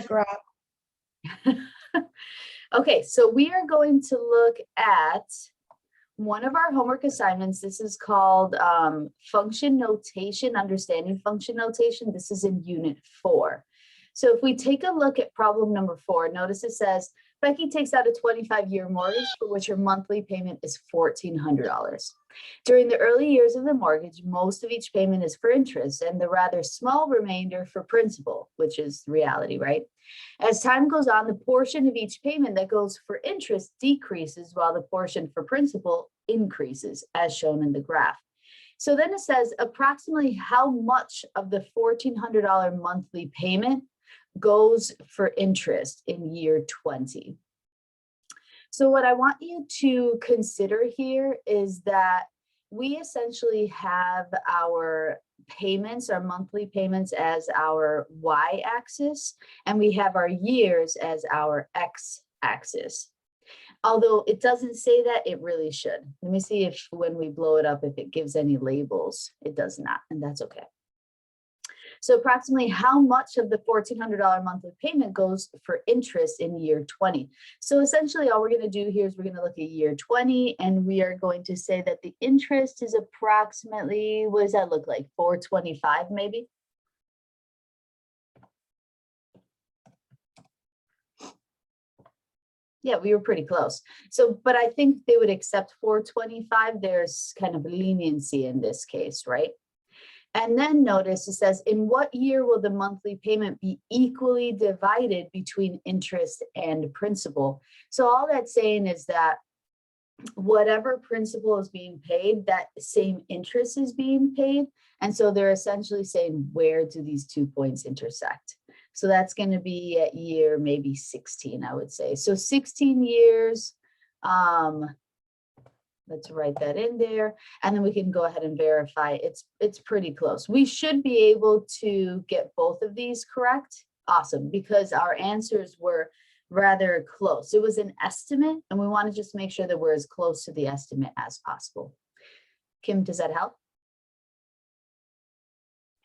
graph. Okay, so we are going to look at one of our homework assignments. This is called function notation, understanding function notation. This is in unit 4. So if we take a look at problem number 4, notice it says, Becky takes out a 25-year mortgage for which her monthly payment is $1,400. During the early years of the mortgage, most of each payment is for interest and the rather small remainder for principal, which is reality, right? As time goes on, the portion of each payment that goes for interest decreases while the portion for principal increases, as shown in the graph. So then it says approximately how much of the $1,400 monthly payment goes for interest in year 20. So what I want you to consider here is that we essentially have our payments, our monthly payments as our y-axis, and we have our years as our x-axis. Although it doesn't say that, it really should. Let me see if when we blow it up, if it gives any labels. It does not, and that's okay. So approximately how much of the $1,400 monthly payment goes for interest in year 20? So essentially all we're going to do here is we're going to look at year 20, and we are going to say that the interest is approximately, what does that look like? 425 maybe? Yeah, we were pretty close. So, but I think they would accept 425. There's kind of leniency in this case, right? And then notice it says, in what year will the monthly payment be equally divided between interest and principal? So all that's saying is that whatever principal is being paid, that same interest is being paid. And so they're essentially saying, where do these 2 points intersect? So that's going to be at year maybe 16, I would say. So 16 years. Let's write that in there, and then we can go ahead and verify. It's pretty close. We should be able to get both of these correct. Awesome, because our answers were rather close. It was an estimate, and we want to just make sure that we're as close to the estimate as possible. Kim, does that help?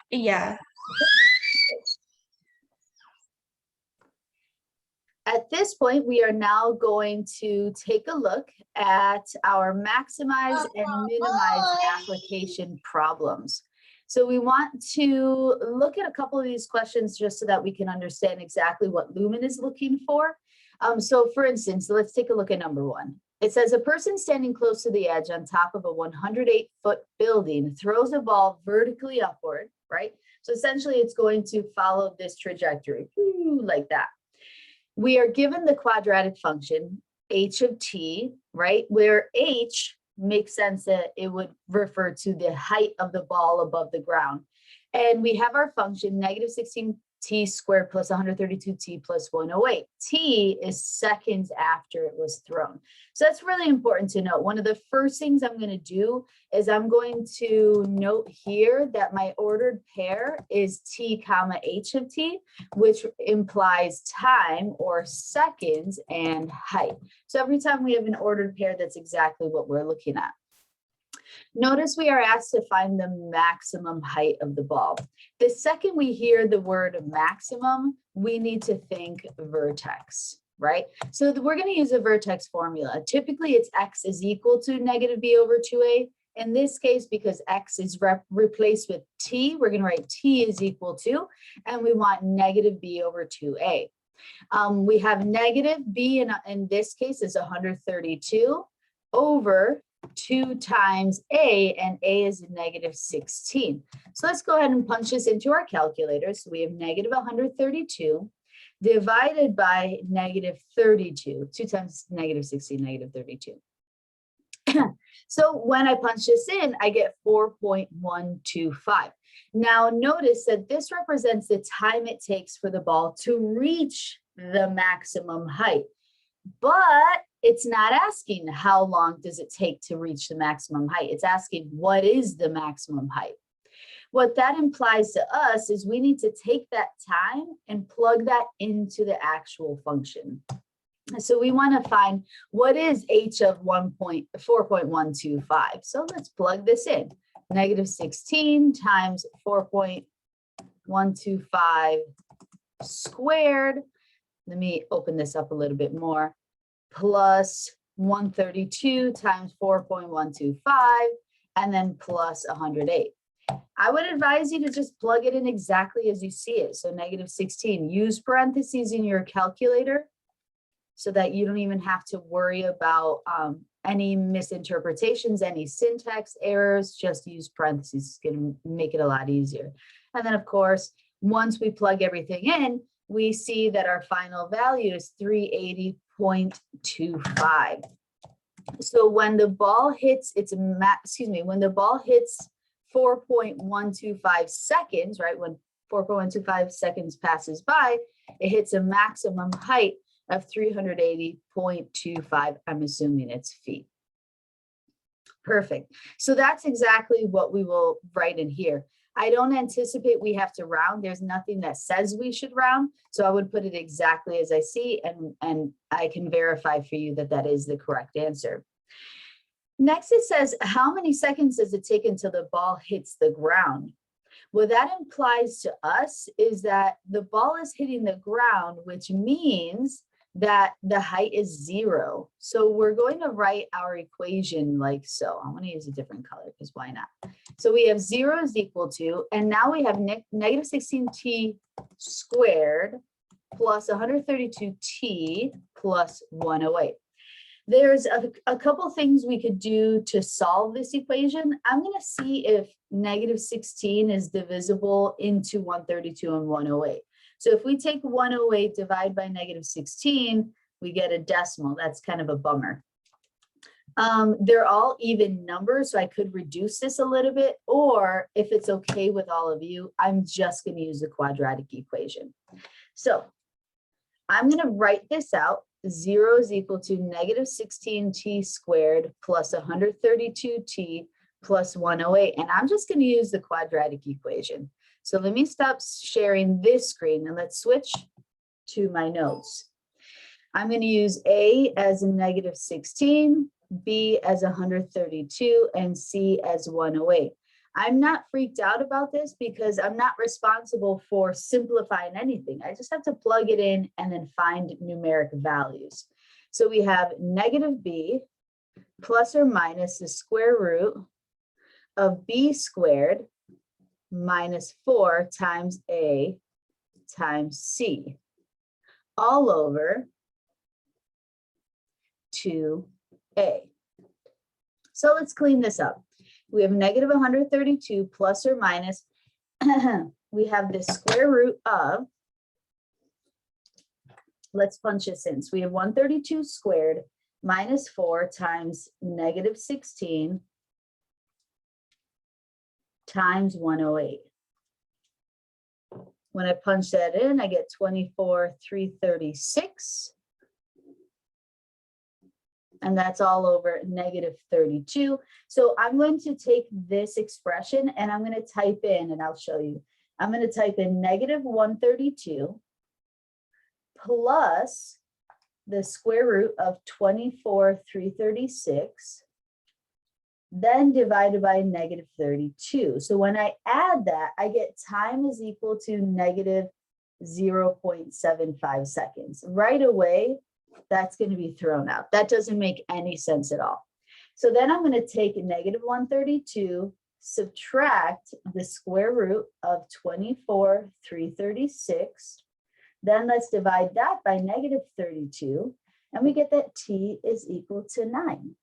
Yeah. At this point, we are now going to take a look at our maximize and minimize application problems. So we want to look at a couple of these questions just so that we can understand exactly what Lumen is looking for. So for instance, let's take a look at number 1. It says a person standing close to the edge on top of a 108-foot building throws a ball vertically upward, right? So essentially it's going to follow this trajectory, like that. We are given the quadratic function h of t, right? Where h makes sense that it would refer to the height of the ball above the ground. And we have our function negative 16t squared plus 132t plus 108. T is seconds after it was thrown. So that's really important to note. One of the first things I'm going to do is I'm going to note here that my ordered pair is t comma h of t, which implies time or seconds and height. So every time we have an ordered pair, that's exactly what we're looking at. Notice we are asked to find the maximum height of the ball. The second we hear the word maximum, we need to think vertex, right? So we're going to use a vertex formula. Typically, it's x is equal to negative b over 2a. In this case, because x is replaced with t, we're going to write t is equal to, and we want negative b over 2a. We have negative b in this case is 132 over 2 times a, and a is negative 16. So let's go ahead and punch this into our calculator. So we have negative 132 divided by negative 32. 2 times negative 16, negative 32. So when I punch this in, I get 4.125. Now notice that this represents the time it takes for the ball to reach the maximum height. But it's not asking how long does it take to reach the maximum height. It's asking what is the maximum height. What that implies to us is we need to take that time and plug that into the actual function. So we want to find what is h of 4.125. So let's plug this in. Negative 16 times 4.125 squared. Let me open this up a little bit more. Plus 132 times 4.125, and then plus 108. I would advise you to just plug it in exactly as you see it. So negative 16, use parentheses in your calculator so that you don't even have to worry about any misinterpretations, any syntax errors. Just use parentheses. It's going to make it a lot easier. And then, of course, once we plug everything in, we see that our final value is 380.25. So when the ball hits when the ball hits 4.125 seconds, right? When 4.125 seconds passes by, it hits a maximum height of 380.25. I'm assuming it's feet. Perfect. So that's exactly what we will write in here. I don't anticipate we have to round. There's nothing that says we should round. So I would put it exactly as I see, and I can verify for you that that is the correct answer. Next, it says, how many seconds does it take until the ball hits the ground? What that implies to us is that the ball is hitting the ground, which means that the height is 0. So we're going to write our equation like so. I'm going to use a different color because why not? So we have 0 is equal to, and now we have negative 16t squared plus 132t plus 108. There's a couple things we could do to solve this equation. I'm going to see if negative 16 is divisible into 132 and 108. So if we take 108 divided by negative 16, we get a decimal. That's kind of a bummer. They're all even numbers, so I could reduce this a little bit, or if it's okay with all of you, I'm just going to use the quadratic equation. So I'm going to write this out. 0 is equal to negative 16t squared plus 132t plus 108. And I'm just going to use the quadratic equation. So let me stop sharing this screen and let's switch to my notes. I'm going to use A as a negative 16, B as 132, and C as 108. I'm not freaked out about this because I'm not responsible for simplifying anything. I just have to plug it in and then find numeric values. So we have negative B plus or minus the square root of B squared minus 4 times A times C all over 2A. So let's clean this up. We have negative 132 plus or minus, we have the square root of, let's punch this in. So we have 132 squared minus 4 times negative 16 times 108. When I punch that in, I get 24,336. And that's all over negative 32. So I'm going to take this expression and I'm going to type in, and I'll show you. I'm going to type in negative 132 plus the square root of 24,336, then divided by negative 32. So when I add that, I get time is equal to negative 0.75 seconds. Right away, that's going to be thrown out. That doesn't make any sense at all. So then I'm going to take negative 132, subtract the square root of 24,336. Then let's divide that by negative 32, and we get that t is equal to 9.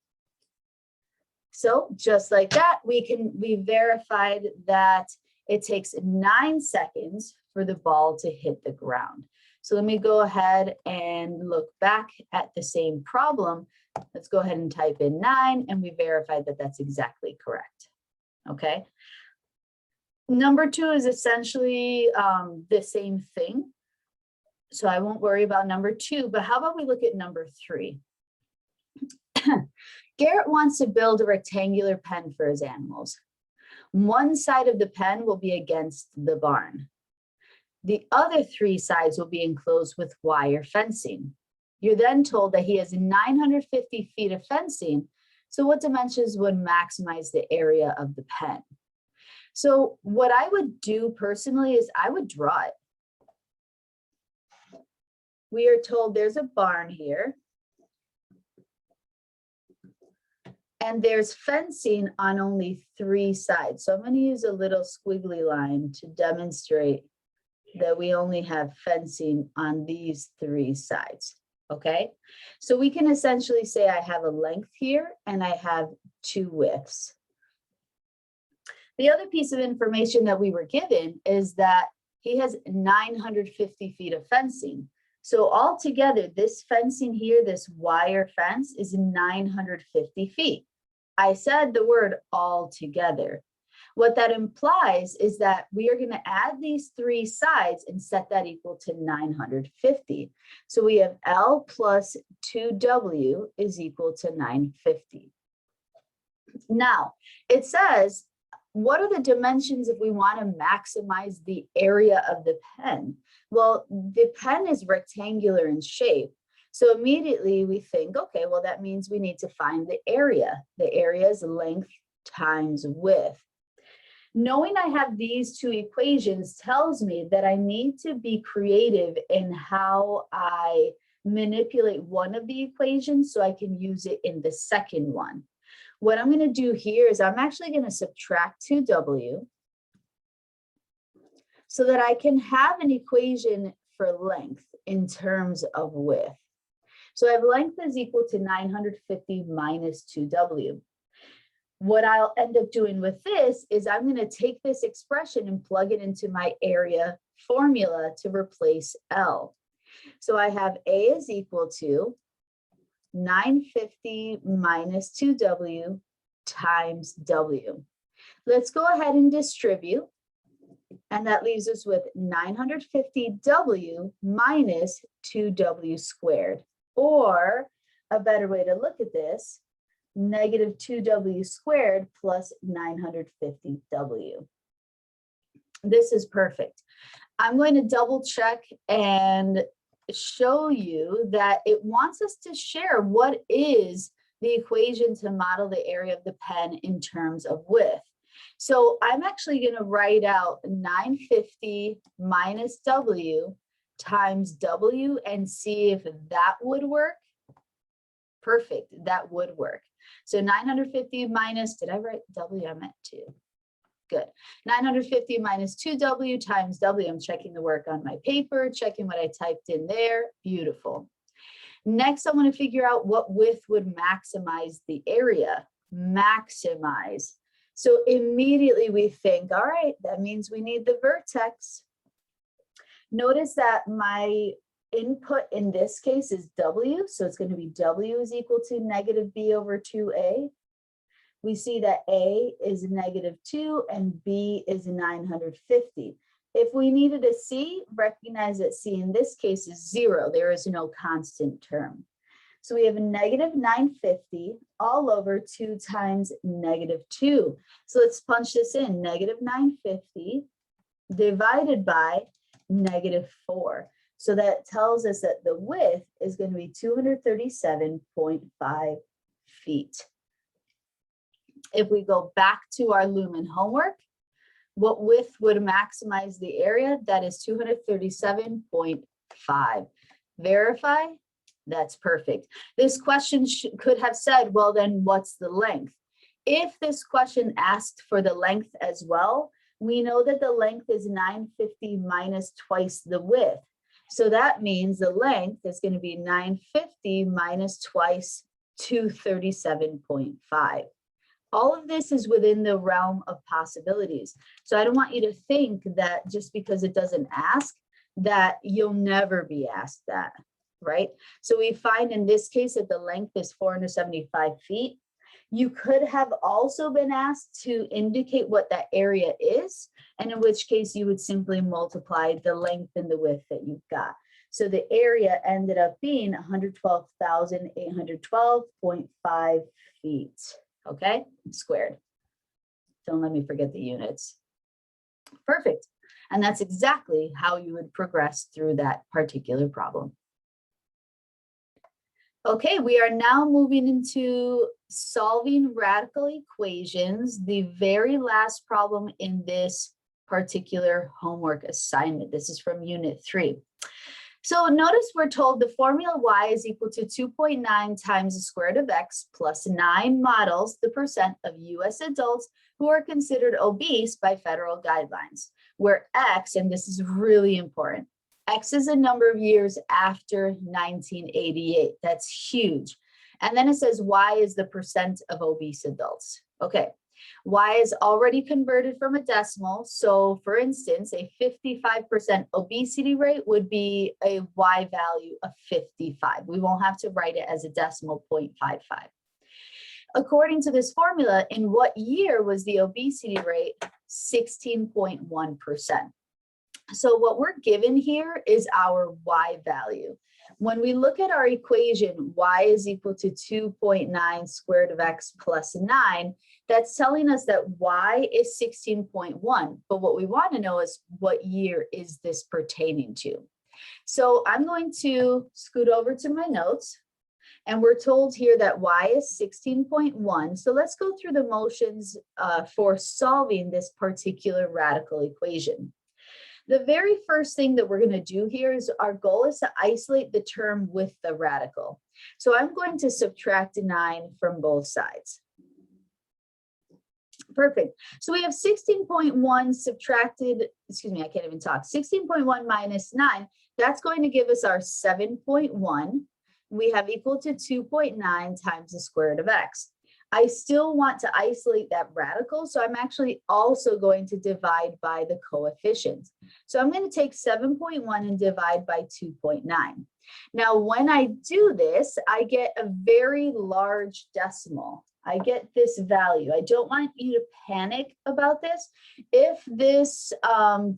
So just like that, we verified that it takes 9 seconds for the ball to hit the ground. So let me go ahead and look back at the same problem. Let's go ahead and type in 9, and we verified that that's exactly correct. Okay. Number 2 is essentially the same thing. So I won't worry about number 2, but how about we look at number 3? Garrett wants to build a rectangular pen for his animals. One side of the pen will be against the barn. The other 3 sides will be enclosed with wire fencing. You're then told that he has 950 feet of fencing. So what dimensions would maximize the area of the pen? So what I would do personally is I would draw it. we are told there's a barn here. And there's fencing on only 3 sides. So I'm going to use a little squiggly line to demonstrate that we only have fencing on these 3 sides. Okay, so we can essentially say I have a length here and I have 2 widths. The other piece of information that we were given is that he has 950 feet of fencing. So altogether, this fencing here, this wire fence, is 950 feet. I said the word altogether. What that implies is that we are going to add these 3 sides and set that equal to 950. So we have L plus 2W is equal to 950. Now, it says, what are the dimensions if we want to maximize the area of the pen? Well, the pen is rectangular in shape. So immediately we think, okay, well, that means we need to find the area. The area is length times width. Knowing I have these 2 equations tells me that I need to be creative in how I manipulate one of the equations so I can use it in the second one. What I'm going to do here is I'm actually going to subtract 2W so that I can have an equation for length in terms of width. So I have length is equal to 950 minus 2W. What I'll end up doing with this is I'm going to take this expression and plug it into my area formula to replace L. So I have A is equal to 950 minus 2W times W. Let's go ahead and distribute. And that leaves us with 950W minus 2W squared. Or a better way to look at this, negative 2W squared plus 950W. This is perfect. I'm going to double check and show you that it wants us to share what is the equation to model the area of the pen in terms of width. So I'm actually going to write out 950 minus W times W and see if that would work. Perfect, that would work. So 950 minus, did I write W? I meant 2. Good. 950 minus 2W times W. I'm checking the work on my paper, checking what I typed in there. Beautiful. Next, I want to figure out what width would maximize the area. Maximize. So immediately we think, all right, that means we need the vertex. Notice that my input in this case is W. So it's going to be W is equal to negative B over 2A. We see that A is negative 2 and B is 950. If we needed a C, recognize that C in this case is 0. There is no constant term. So we have a negative 950 all over 2 times negative 2. So let's punch this in. Negative 950 divided by negative 4. So that tells us that the width is going to be 237.5 feet. If we go back to our Lumen homework, what width would maximize the area? That is 237.5. Verify. That's perfect. This question could have said, well, then what's the length? If this question asked for the length as well, we know that the length is 950 minus twice the width. So that means the length is going to be 950 minus twice 237.5. All of this is within the realm of possibilities. So I don't want you to think that just because it doesn't ask, that you'll never be asked that, right? So we find in this case that the length is 475 feet. You could have also been asked to indicate what that area is, and in which case you would simply multiply the length and the width that you've got. So the area ended up being 112,812.5 feet. Okay, squared. Don't let me forget the units. Perfect. And that's exactly how you would progress through that particular problem. Okay, we are now moving into solving radical equations, the very last problem in this particular homework assignment. This is from Unit 3. So notice we're told the formula y is equal to 2.9 times the square root of x plus 9 models the percent of US adults who are considered obese by federal guidelines, where x, and this is really important, x is a number of years after 1988. That's huge. And then it says y is the percent of obese adults. Okay. Y is already converted from a decimal. So for instance, a 55% obesity rate would be a Y value of 55. We won't have to write it as a decimal 0.55. According to this formula, in what year was the obesity rate 16.1%? So what we're given here is our Y value. When we look at our equation, y is equal to 2.9 square root of x plus 9, that's telling us that y is 16.1. But what we want to know is what year is this pertaining to? So I'm going to scoot over to my notes. And we're told here that y is 16.1. So let's go through the motions for solving this particular radical equation. The very first thing that we're going to do here is our goal is to isolate the term with the radical. So I'm going to subtract 9 from both sides. Perfect. So we have 16.1 subtracted, excuse me, I can't even talk, 16.1 minus 9. That's going to give us our 7.1. We have equal to 2.9 times the square root of x. I still want to isolate that radical, so I'm actually also going to divide by the coefficient. So I'm going to take 7.1 and divide by 2.9. Now, when I do this, I get a very large decimal. I get this value. I don't want you to panic about this. If this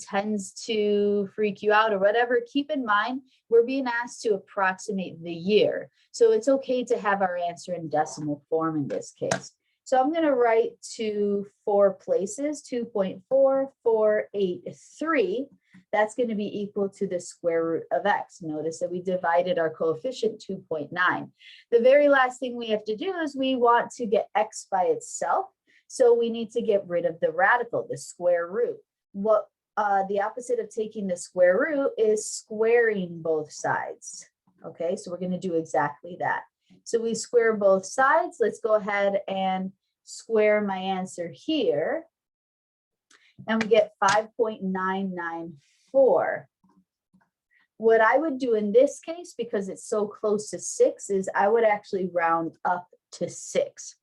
tends to freak you out or whatever, keep in mind, we're being asked to approximate the year. So it's okay to have our answer in decimal form in this case. So I'm going to write to 4 places, 2.4483. That's going to be equal to the square root of x. Notice that we divided our coefficient 2.9. The very last thing we have to do is we want to get x by itself. So we need to get rid of the radical, the square root. What the opposite of taking the square root is squaring both sides. Okay, so we're going to do exactly that. So we square both sides. Let's go ahead and square my answer here. And we get 5.994. What I would do in this case, because it's so close to 6, is I would actually round up to 6.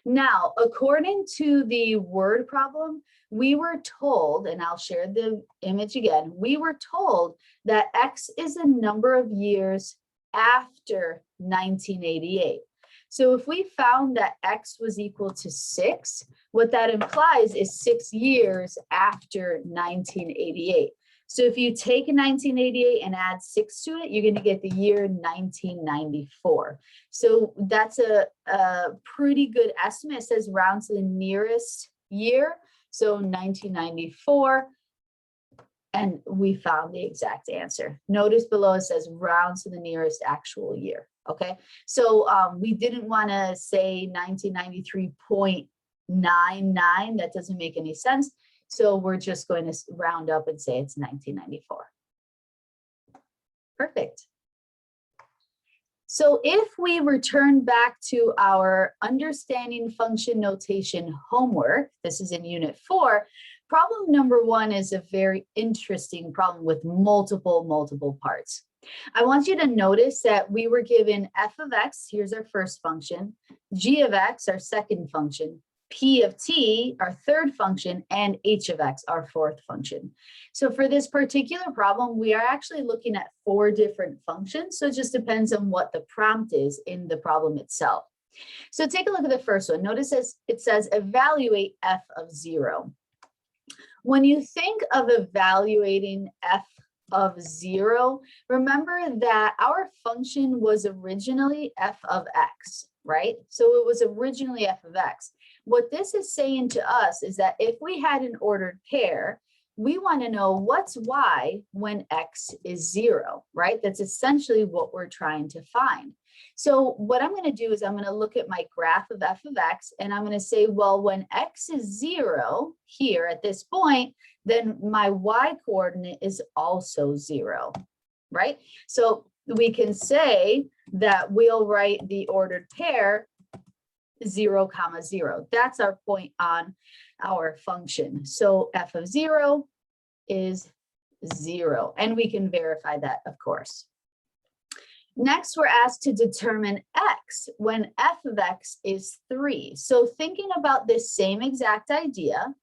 Now, according to the word problem, we were told, and I'll share the image again, we were told that x is a number of years after 1988. So if we found that x was equal to 6, what that implies is 6 years after 1988. So if you take 1988 and add 6 to it, you're going to get the year 1994. So that's a pretty good estimate. It says round to the nearest year. So 1994. And we found the exact answer. Notice below it says round to the nearest actual year. Okay, so we didn't want to say 1993.99. That doesn't make any sense. So we're just going to round up and say it's 1994. Perfect. So if we return back to our understanding function notation homework, this is in unit 4, problem number 1 is a very interesting problem with multiple parts. I want you to notice that we were given f of x, here's our first function, g of x, our second function, p of t, our third function, and h of x, our fourth function. So for this particular problem, we are actually looking at 4 different functions. So it just depends on what the prompt is in the problem itself. So take a look at the first one. Notice it says evaluate f of 0. When you think of evaluating f of 0, remember that our function was originally f of x, right? So it was originally f of x. What this is saying to us is that if we had an ordered pair, we want to know what's y when x is 0, right? That's essentially what we're trying to find. So what I'm going to do is I'm going to look at my graph of f of x, and I'm going to say, well, when x is 0 here at this point, then my y coordinate is also 0. right? So we can say that we'll write the ordered pair 0, 0. That's our point on our function. So f of 0 is 0, and we can verify that, of course. Next, we're asked to determine x when f of x is 3. So thinking about this same exact idea,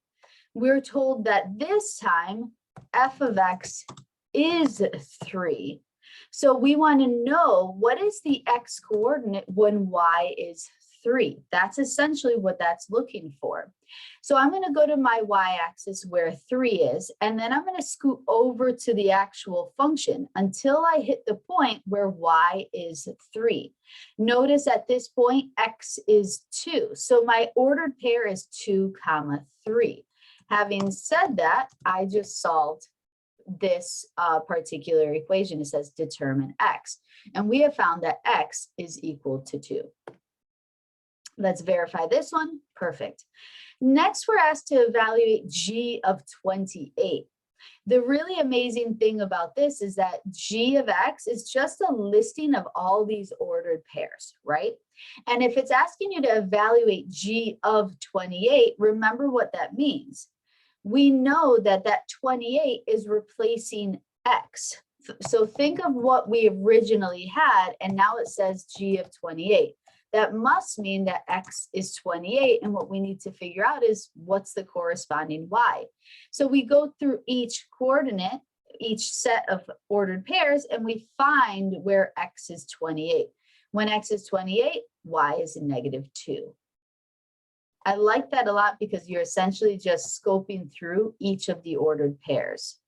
we're told that this time f of x is 3. So we want to know what is the x coordinate when y is 3. That's essentially what that's looking for. So I'm going to go to my y-axis where 3 is, and then I'm going to scoot over to the actual function until I hit the point where y is 3. Notice at this point, x is 2. So my ordered pair is 2, 3. Having said that, I just solved this particular equation. It says determine x, and we have found that x is equal to 2. Let's verify this one. Perfect. Next, we're asked to evaluate g of 28. The really amazing thing about this is that g of x is just a listing of all these ordered pairs, right? And if it's asking you to evaluate g of 28, remember what that means. We know that that 28 is replacing x. So think of what we originally had, and now it says g of 28. That must mean that x is 28, and what we need to figure out is what's the corresponding y. So we go through each coordinate, each set of ordered pairs, and we find where x is 28. When x is 28, y is a -2. I like that a lot because you're essentially just scoping through each of the ordered pairs.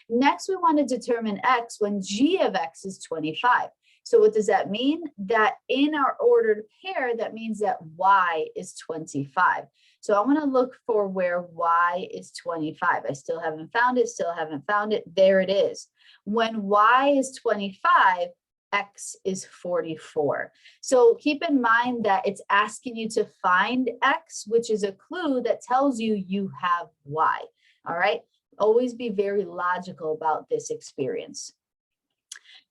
Next, we want to determine x when g of x is 25. So what does that mean? That in our ordered pair, that means that y is 25. So I want to look for where y is 25. I still haven't found it, There it is. When y is 25, x is 44. So keep in mind that it's asking you to find x, which is a clue that tells you you have y. All right. Always be very logical about this experience.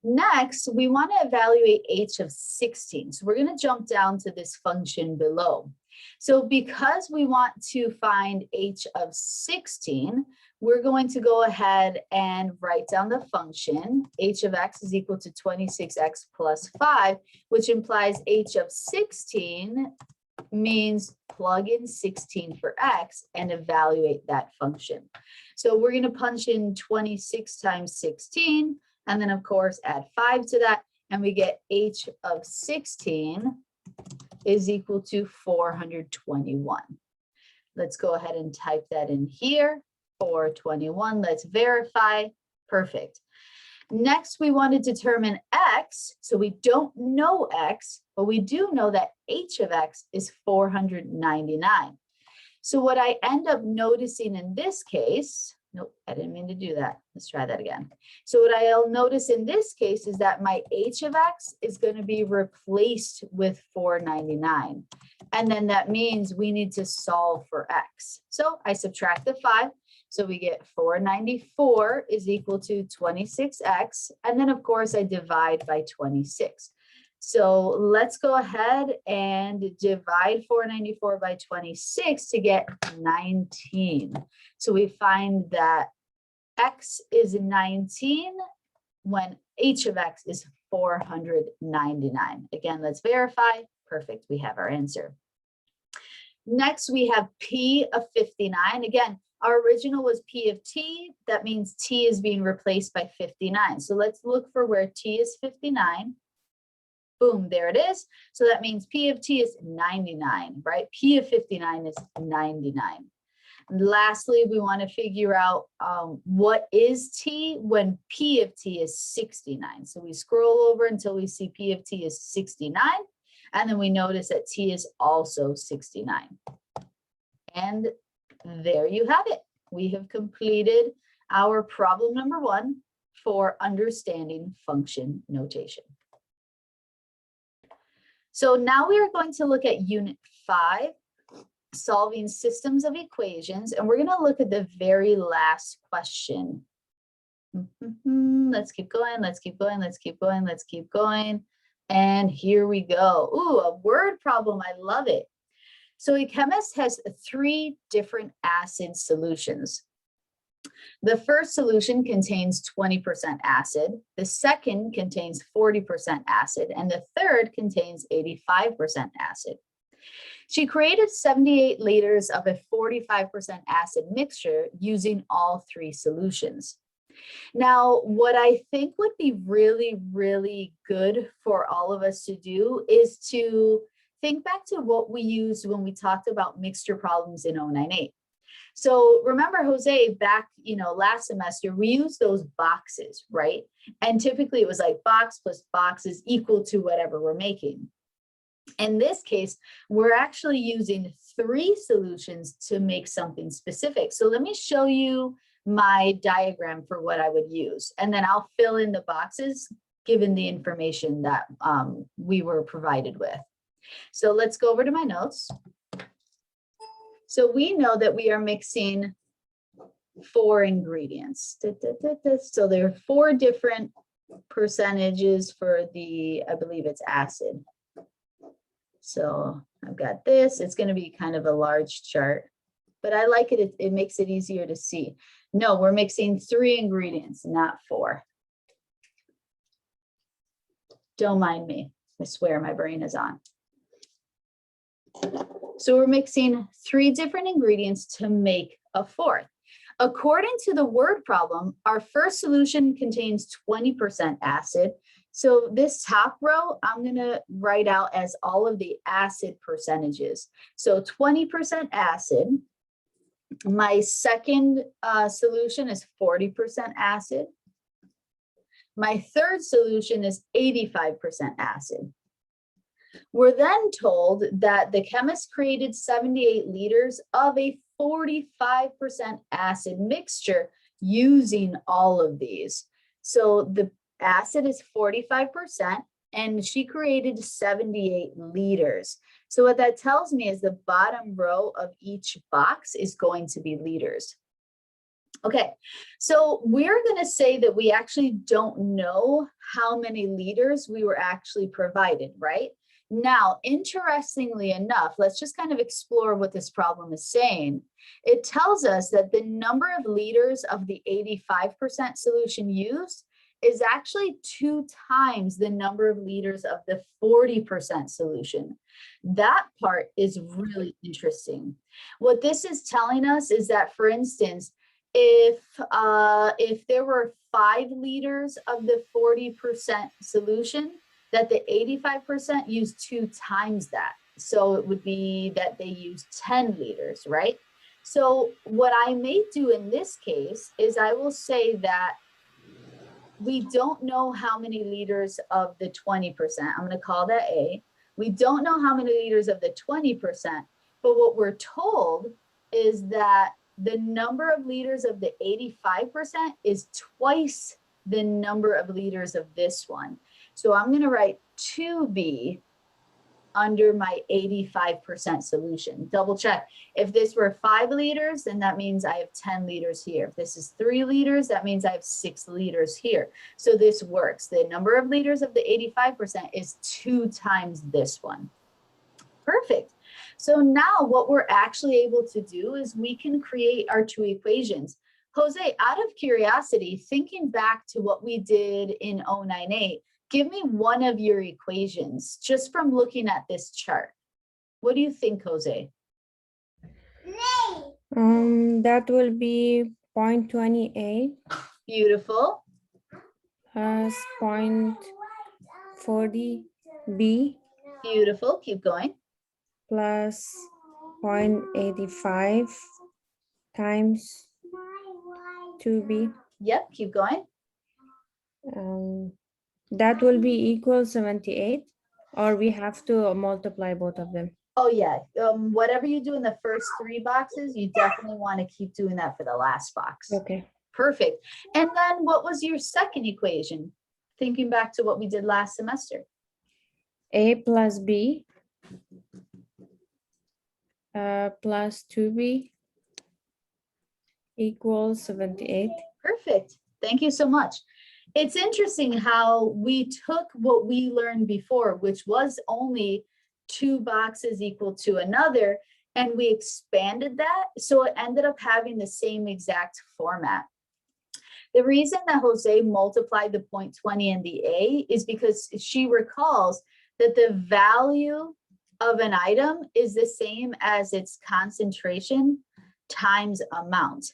Next, we want to evaluate h of 16. So we're going to jump down to this function below. So because we want to find h of 16, we're going to go ahead and write down the function. H of x is equal to 26x plus 5, which implies h of 16 means plug in 16 for x and evaluate that function. So we're going to punch in 26 times 16, and then of course add 5 to that, and we get h of 16 is equal to 421. Let's go ahead and type that in here, 421. Let's verify. Perfect. Next, we want to determine x. So we don't know x, but we do know that h of x is 499. So what I end up noticing in this case, nope, I didn't mean to do that. Let's try that again. So what I'll notice in this case is that my h of x is going to be replaced with 499. And then that means we need to solve for x. So I subtract the 5. So we get 494 is equal to 26x. And then of course I divide by 26. So let's go ahead and divide 494 by 26 to get 19. So we find that x is 19 when h of x is 499. Again, let's verify. Perfect. We have our answer. Next, we have p of 59. Again, our original was p of t. That means t is being replaced by 59. So let's look for where t is 59. Boom, there it is. So that means p of t is 99, right? P of 59 is 99. And lastly, we want to figure out what is t when p of t is 69. So we scroll over until we see p of t is 69. And then we notice that t is also 69. And there you have it. We have completed our problem number 1 for understanding function notation. So now we are going to look at Unit 5, solving systems of equations, and we're going to look at the very last question. Let's keep going, let's keep going, let's keep going, let's keep going. And here we go. Ooh, a word problem, I love it. So a chemist has 3 different acid solutions. The first solution contains 20% acid, the second contains 40% acid, and the third contains 85% acid. She created 78 liters of a 45% acid mixture using all 3 solutions. Now, what I think would be really, really good for all of us to do is to think back to what we used when we talked about mixture problems in 098. So remember, Jose, back, last semester, we used those boxes, right? And typically it was like box plus box is equal to whatever we're making. In this case, we're actually using 3 solutions to make something specific. So let me show you my diagram for what I would use, and then I'll fill in the boxes given the information that we were provided with. So let's go over to my notes. So we know that we are mixing 4 ingredients. So there are 4 different percentages for the, I believe it's acid. So I've got this, it's going to be kind of a large chart, but I like it. It makes it easier to see. No, we're mixing 3 ingredients, not 4. Don't mind me. I swear my brain is on. So we're mixing 3 different ingredients to make a 4th. According to the word problem, our first solution contains 20% acid. So this top row, I'm going to write out as all of the acid percentages. So 20% acid. My second solution is 40% acid. My third solution is 85% acid. We're then told that the chemist created 78 liters of a 45% acid mixture using all of these. So the acid is 45%, and she created 78 liters. So what that tells me is the bottom row of each box is going to be liters. Okay, so we're going to say that we actually don't know how many liters we were actually provided, right? Now, interestingly enough, let's just kind of explore what this problem is saying. It tells us that the number of liters of the 85% solution used is actually 2 times the number of liters of the 40% solution. That part is really interesting. What this is telling us is that, for instance, if there were 5 liters of the 40% solution, that the 85% used 2 times that. So it would be that they use 10 liters, right? So what I may do in this case is I will say that we don't know how many liters of the 20%. I'm going to call that A. We don't know how many liters of the 20%, but what we're told is that the number of liters of the 85% is twice the number of liters of this one. So I'm going to write 2B under my 85% solution. Double check. If this were 5 liters, then that means I have 10 liters here. If this is 3 liters, that means I have 6 liters here. So this works. The number of liters of the 85% is 2 times this one. Perfect. So now what we're actually able to do is we can create our 2 equations. Jose, out of curiosity, thinking back to what we did in 098, give me one of your equations just from looking at this chart. What do you think, Jose? That will be 0.28. Beautiful. Plus 0.40B. Beautiful. Keep going. Plus 0.85 times 2B. Yep, keep going. That will be equal 78, or we have to multiply both of them. Oh yeah, whatever you do in the first 3 boxes, you definitely want to keep doing that for the last box. Okay. Perfect. And then what was your second equation? Thinking back to what we did last semester. A plus B plus 2B equals 78. Perfect. Thank you so much. It's interesting how we took what we learned before, which was only 2 boxes equal to another, and we expanded that. So it ended up having the same exact format. The reason that Jose multiplied the 0.20 and the A is because she recalls that the value of an item is the same as its concentration times amount.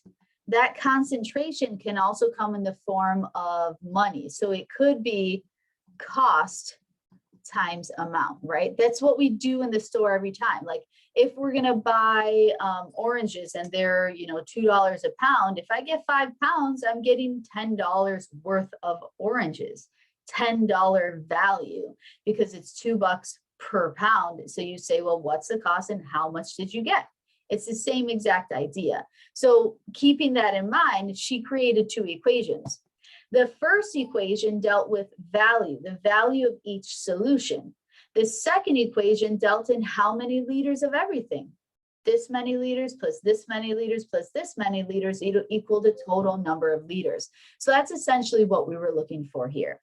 That concentration can also come in the form of money. So it could be cost times amount, right? That's what we do in the store every time. Like if we're gonna buy oranges and they're, you know, $2 a pound, if I get 5 pounds, I'm getting $10 worth of oranges, $10 value, because it's $2 per pound. So you say, well, what's the cost and how much did you get? It's the same exact idea. So keeping that in mind, she created 2 equations. The first equation dealt with value, the value of each solution. The second equation dealt in how many liters of everything. This many liters plus this many liters plus this many liters equal the total number of liters. So that's essentially what we were looking for here.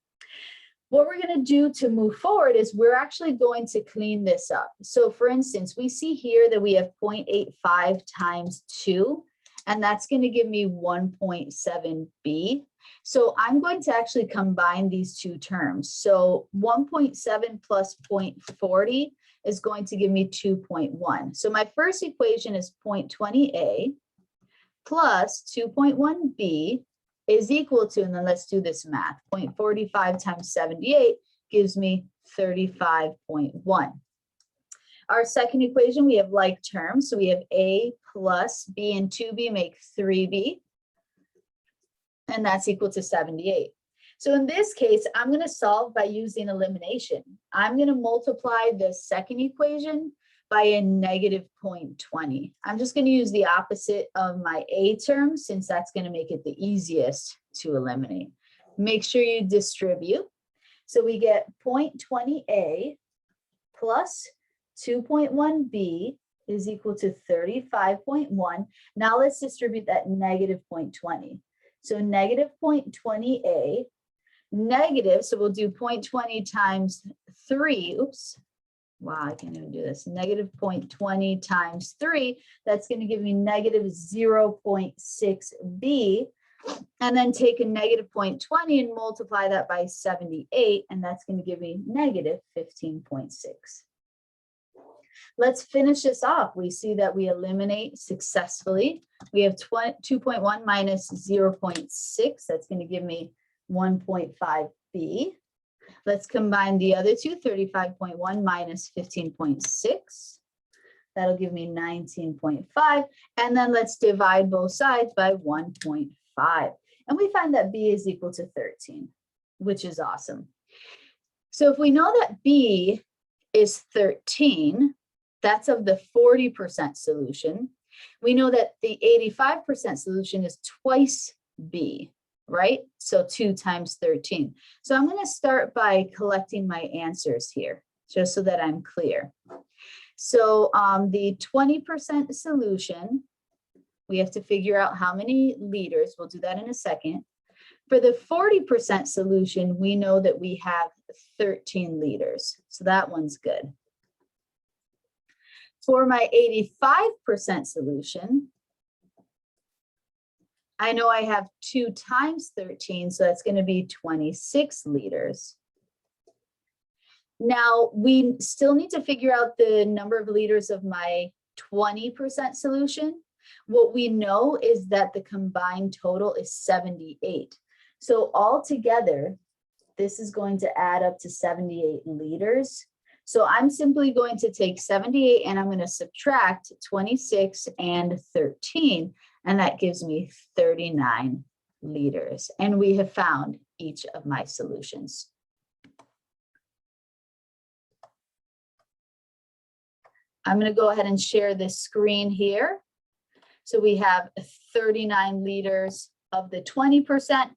What we're going to do to move forward is we're actually going to clean this up. So for instance, we see here that we have 0.85 times 2, and that's going to give me 1.7b. So I'm going to actually combine these 2 terms. So 1.7 plus 0.40 is going to give me 2.1. So my first equation is 0.20a plus 2.1b is equal to, and then let's do this math, 0.45 times 78 gives me 35.1. Our second equation, we have like terms. So we have a plus b and 2b make 3b, and that's equal to 78. So in this case, I'm going to solve by using elimination. I'm going to multiply the second equation by a negative 0.20. I'm just going to use the opposite of my a term since that's going to make it the easiest to eliminate. Make sure you distribute. So we get 0.20a plus 2.1b is equal to 35.1. Now let's distribute that negative 0.20. So negative 0.20a, negative, so we'll do 0.20 times 3, oops. Wow, I can't even do this. Negative 0.20 times 3, that's going to give me negative 0.6b. And then take a negative 0.20 and multiply that by 78, and that's going to give me negative 15.6. Let's finish this off. We see that we eliminate successfully. We have 2.1 minus 0.6. That's going to give me 1.5b. Let's combine the other two, 35.1 minus 15.6. That'll give me 19.5. And then let's divide both sides by 1.5. And we find that b is equal to 13, which is awesome. So if we know that b is 13, that's of the 40% solution. We know that the 85% solution is twice b, right? So 2 times 13. So I'm going to start by collecting my answers here, just so that I'm clear. So the 20% solution, we have to figure out how many liters. We'll do that in a second. For the 40% solution, we know that we have 13 liters. So that one's good. For my 85% solution, I know I have 2 times 13, so that's going to be 26 liters. Now, we still need to figure out the number of liters of my 20% solution. What we know is that the combined total is 78. So altogether, this is going to add up to 78 liters. So I'm simply going to take 78 and I'm going to subtract 26 and 13, and that gives me 39 liters. And we have found each of my solutions. I'm going to go ahead and share this screen here. So we have 39 liters of the 20%,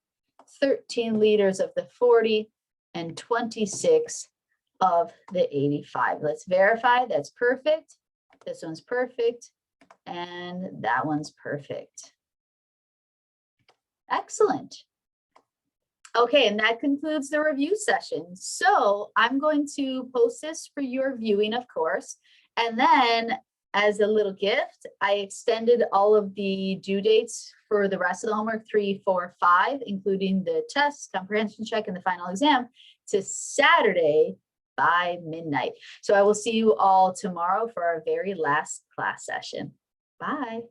13 liters of the 40, and 26 of the 85. Let's verify that's perfect. This one's perfect. And that one's perfect. Excellent. Okay, and that concludes the review session. So I'm going to post this for your viewing, of course. And then as a little gift, I extended all of the due dates for the rest of the homework 3, 4, 5, including the test, comprehension check, and the final exam to Saturday by midnight. So I will see you all tomorrow for our very last class session. Bye.